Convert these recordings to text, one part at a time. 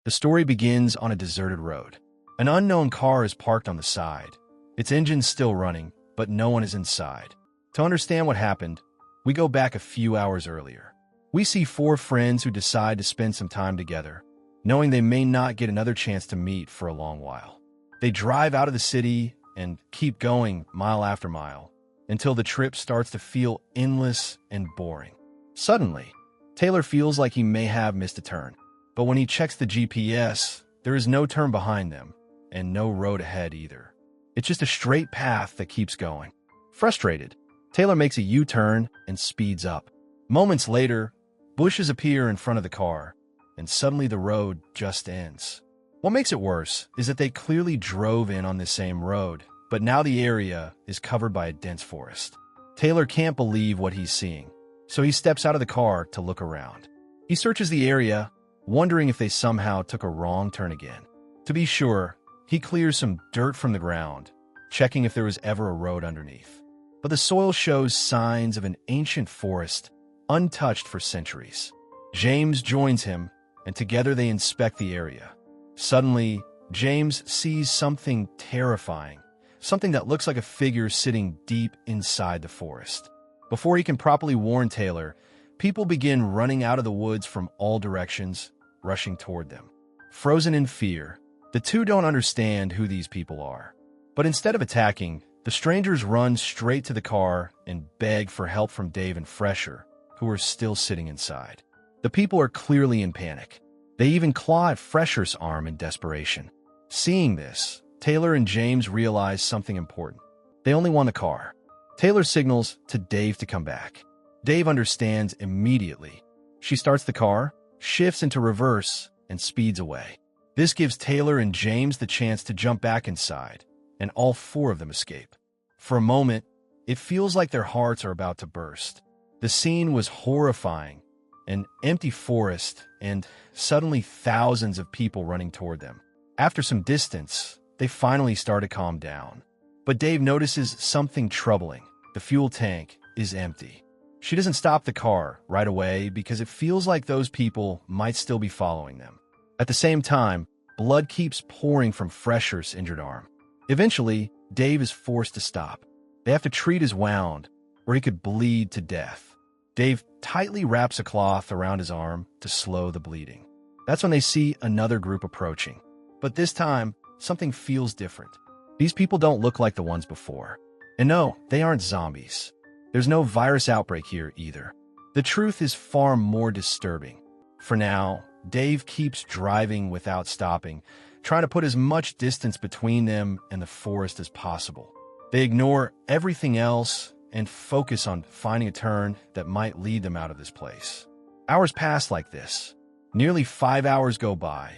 The story begins on a deserted road. An unknown car is parked on the side. Its engine's still running, but no one is inside. To understand what happened, we go back a few hours earlier. We see four friends who decide to spend some time together, knowing they may not get another chance to meet for a long while. They drive out of the city and keep going mile after mile until the trip starts to feel endless and boring. Suddenly, Taylor feels like he may have missed a turn, but when he checks the GPS, there is no turn behind them and no road ahead either. It's just a straight path that keeps going. Frustrated, Taylor makes a U-turn and speeds up. Moments later, bushes appear in front of the car, and suddenly the road just ends. What makes it worse is that they clearly drove in on the same road, but now the area is covered by a dense forest. Taylor can't believe what he's seeing, so he steps out of the car to look around. He searches the area, wondering if they somehow took a wrong turn again. To be sure, he clears some dirt from the ground, checking if there was ever a road underneath. But the soil shows signs of an ancient forest, untouched for centuries. James joins him, and together they inspect the area. Suddenly, James sees something terrifying, something that looks like a figure sitting deep inside the forest. Before he can properly warn Taylor, people begin running out of the woods from all directions, rushing toward them. Frozen in fear, the two don't understand who these people are. But instead of attacking, the strangers run straight to the car and beg for help from Dave and Fresher, who are still sitting inside. The people are clearly in panic. They even claw at Fresher's arm in desperation. Seeing this, Taylor and James realize something important. They only want the car. Taylor signals to Dave to come back. Dave understands immediately. She starts the car, shifts into reverse, and speeds away. This gives Taylor and James the chance to jump back inside, and all four of them escape. For a moment, it feels like their hearts are about to burst. The scene was horrifying. An empty forest, and suddenly thousands of people running toward them. After some distance, they finally start to calm down. But Dave notices something troubling. The fuel tank is empty. She doesn't stop the car right away because it feels like those people might still be following them. At the same time, blood keeps pouring from Fresher's injured arm. Eventually, Dave is forced to stop. They have to treat his wound, or he could bleed to death. Dave tightly wraps a cloth around his arm to slow the bleeding. That's when they see another group approaching. But this time, something feels different. These people don't look like the ones before. And no, they aren't zombies. There's no virus outbreak here either. The truth is far more disturbing. For now, Dave keeps driving without stopping, trying to put as much distance between them and the forest as possible. They ignore everything else and focus on finding a turn that might lead them out of this place. Hours pass like this. Nearly 5 hours go by,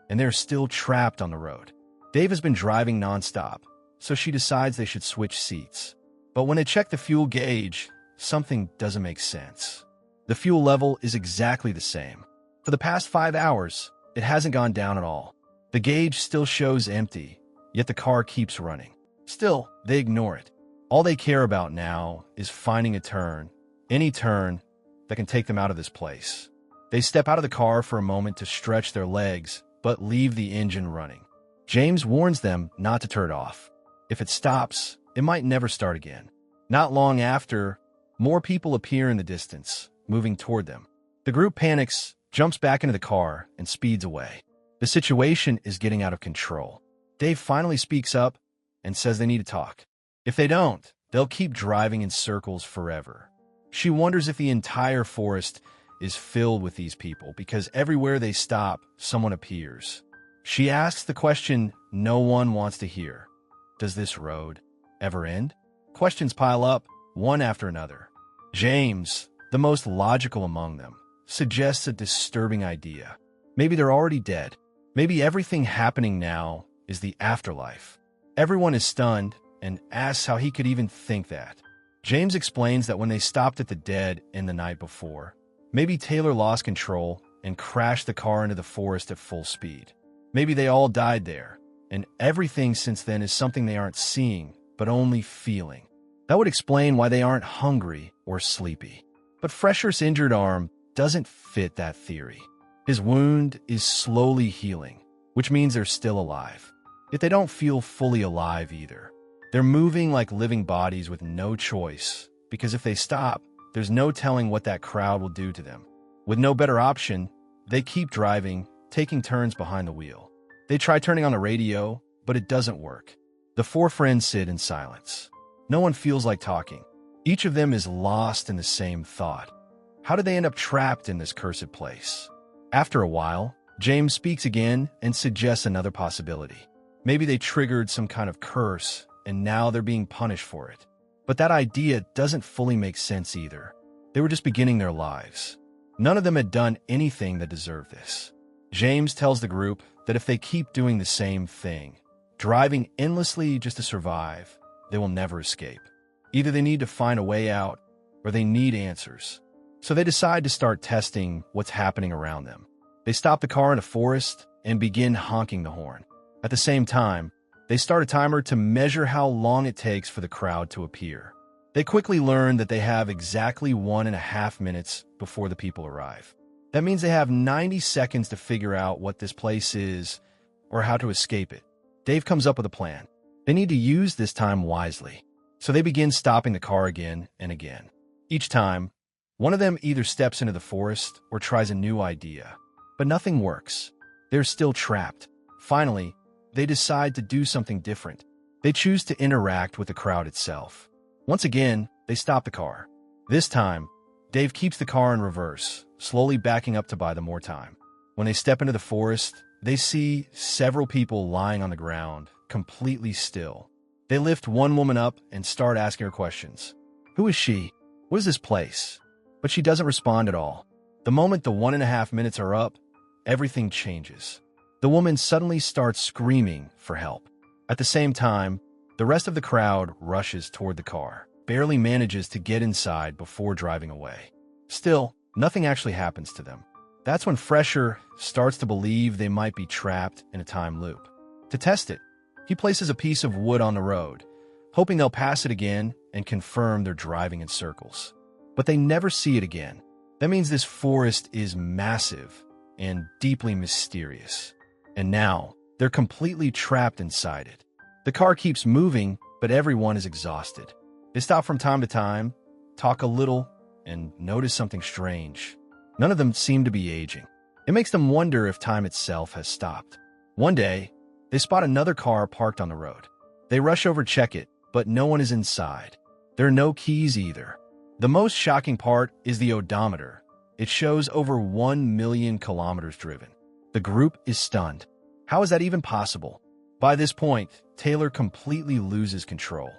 and they're still trapped on the road. Dave has been driving nonstop, so she decides they should switch seats. But when they check the fuel gauge, something doesn't make sense. The fuel level is exactly the same. For the past 5 hours, it hasn't gone down at all. The gauge still shows empty, yet the car keeps running. Still, they ignore it. All they care about now is finding a turn, any turn, that can take them out of this place. They step out of the car for a moment to stretch their legs, but leave the engine running. James warns them not to turn it off. If it stops, it might never start again. Not long after, more people appear in the distance, moving toward them. The group panics, jumps back into the car, and speeds away. The situation is getting out of control. Dave finally speaks up and says they need to talk. If they don't, they'll keep driving in circles forever. She wonders if the entire forest is filled with these people because everywhere they stop, someone appears. She asks the question no one wants to hear. Does this road ever end? Questions pile up, one after another. James, the most logical among them, suggests a disturbing idea. Maybe they're already dead. Maybe everything happening now is the afterlife. Everyone is stunned and asks how he could even think that. James explains that when they stopped at the dead end the night before, maybe Taylor lost control and crashed the car into the forest at full speed. Maybe they all died there, and everything since then is something they aren't seeing, but only feeling. That would explain why they aren't hungry or sleepy. But Fresher's injured arm doesn't fit that theory. His wound is slowly healing, which means they're still alive. Yet they don't feel fully alive either. They're moving like living bodies with no choice, because if they stop, there's no telling what that crowd will do to them. With no better option, they keep driving, taking turns behind the wheel. They try turning on the radio, but it doesn't work. The four friends sit in silence. No one feels like talking. Each of them is lost in the same thought. How did they end up trapped in this cursed place? After a while, James speaks again and suggests another possibility. Maybe they triggered some kind of curse, and now they're being punished for it. But that idea doesn't fully make sense either. They were just beginning their lives. None of them had done anything that deserved this. James tells the group that if they keep doing the same thing, driving endlessly just to survive, they will never escape. Either they need to find a way out, or they need answers. So they decide to start testing what's happening around them. They stop the car in a forest and begin honking the horn. At the same time, they start a timer to measure how long it takes for the crowd to appear. They quickly learn that they have exactly 1.5 minutes before the people arrive. That means they have 90 seconds to figure out what this place is or how to escape it. Dave comes up with a plan. They need to use this time wisely. So they begin stopping the car again and again. Each time, one of them either steps into the forest or tries a new idea. But nothing works. They're still trapped. Finally, they decide to do something different. They choose to interact with the crowd itself. Once again, they stop the car. This time, Dave keeps the car in reverse, slowly backing up to buy them more time. When they step into the forest, they see several people lying on the ground, completely still. They lift one woman up and start asking her questions. Who is she? What is this place? But she doesn't respond at all. The moment the 1.5 minutes are up, everything changes. The woman suddenly starts screaming for help. At the same time, the rest of the crowd rushes toward the car, barely manages to get inside before driving away. Still, nothing actually happens to them. That's when Fresher starts to believe they might be trapped in a time loop. To test it, he places a piece of wood on the road, hoping they'll pass it again and confirm they're driving in circles. But they never see it again. That means this forest is massive and deeply mysterious. And now, they're completely trapped inside it. The car keeps moving, but everyone is exhausted. They stop from time to time, talk a little, and notice something strange. None of them seem to be aging. It makes them wonder if time itself has stopped. One day, they spot another car parked on the road. They rush over to check it, but no one is inside. There are no keys either. The most shocking part is the odometer. It shows over 1 million kilometers driven. The group is stunned. How is that even possible? By this point, Taylor completely loses control.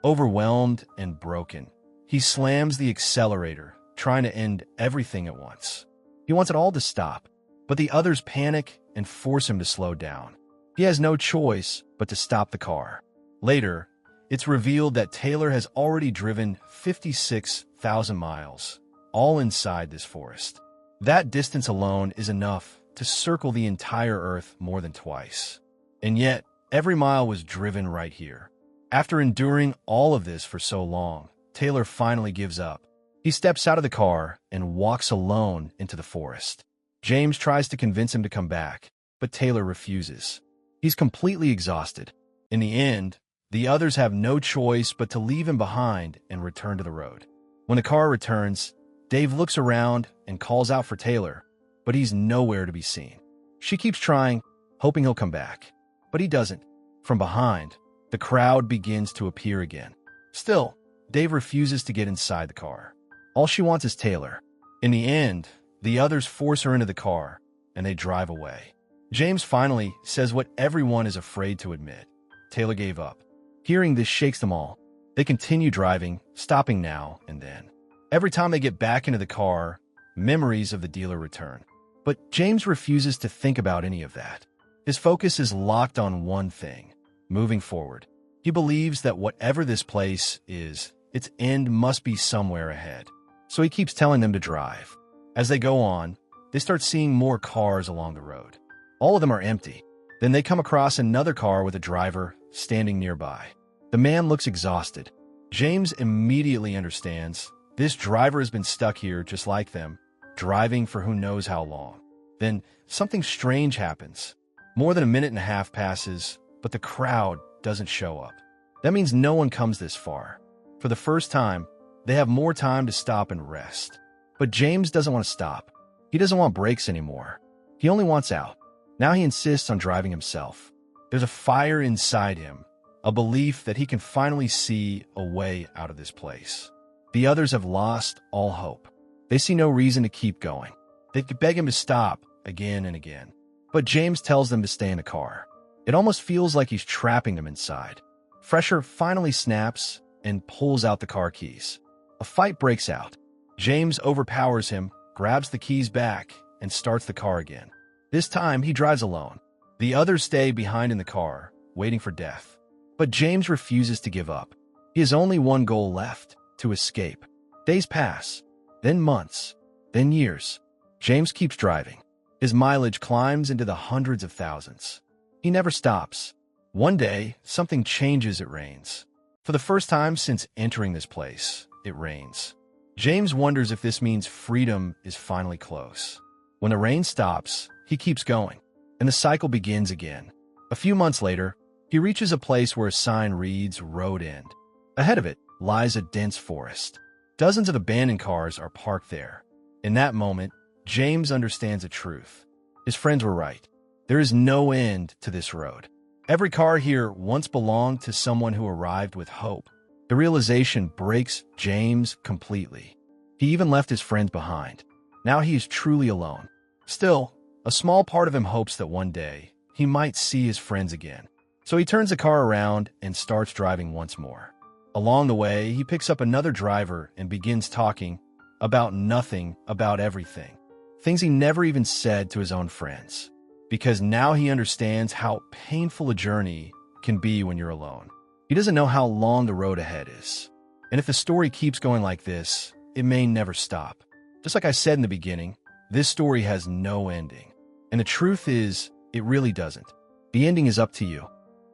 Overwhelmed and broken, he slams the accelerator, trying to end everything at once. He wants it all to stop, but the others panic and force him to slow down. He has no choice but to stop the car. Later, it's revealed that Taylor has already driven 56,000 miles, all inside this forest. That distance alone is enough to circle the entire Earth more than twice. And yet, every mile was driven right here. After enduring all of this for so long, Taylor finally gives up. He steps out of the car and walks alone into the forest. James tries to convince him to come back, but Taylor refuses. He's completely exhausted. In the end, the others have no choice but to leave him behind and return to the road. When the car returns, Dave looks around and calls out for Taylor, but he's nowhere to be seen. She keeps trying, hoping he'll come back, but he doesn't. From behind, the crowd begins to appear again. Still, Dave refuses to get inside the car. All she wants is Taylor. In the end, the others force her into the car, and they drive away. James finally says what everyone is afraid to admit. Taylor gave up. Hearing this shakes them all. They continue driving, stopping now and then. Every time they get back into the car, memories of the dealer return. But James refuses to think about any of that. His focus is locked on one thing: moving forward. He believes that whatever this place is, its end must be somewhere ahead. So he keeps telling them to drive. As they go on, they start seeing more cars along the road. All of them are empty. Then they come across another car with a driver standing nearby. The man looks exhausted. James immediately understands this driver has been stuck here just like them, driving for who knows how long. Then something strange happens. More than a minute and a half passes, but the crowd doesn't show up. That means no one comes this far. For the first time, they have more time to stop and rest. But James doesn't want to stop. He doesn't want brakes anymore. He only wants out. Now he insists on driving himself. There's a fire inside him, a belief that he can finally see a way out of this place. The others have lost all hope. They see no reason to keep going. They could beg him to stop again and again. But James tells them to stay in the car. It almost feels like he's trapping them inside. Fresher finally snaps and pulls out the car keys. A fight breaks out. James overpowers him, grabs the keys back, and starts the car again. This time, he drives alone. The others stay behind in the car, waiting for death. But James refuses to give up. He has only one goal left: to escape. Days pass, then months, then years. James keeps driving. His mileage climbs into the hundreds of thousands. He never stops. One day, something changes. It rains. For the first time since entering this place, it rains. James wonders if this means freedom is finally close. When the rain stops, he keeps going, and the cycle begins again. A few months later, he reaches a place where a sign reads "Road End." Ahead of it lies a dense forest. Dozens of abandoned cars are parked there. In that moment, James understands the truth. His friends were right. There is no end to this road. Every car here once belonged to someone who arrived with hope. The realization breaks James completely. He even left his friends behind. Now he is truly alone. Still, a small part of him hopes that one day he might see his friends again. So he turns the car around and starts driving once more. Along the way, he picks up another driver and begins talking about nothing, about everything. Things he never even said to his own friends. Because now he understands how painful a journey can be when you're alone. He doesn't know how long the road ahead is. And if the story keeps going like this, it may never stop. Just like I said in the beginning, this story has no ending. And the truth is, it really doesn't. The ending is up to you.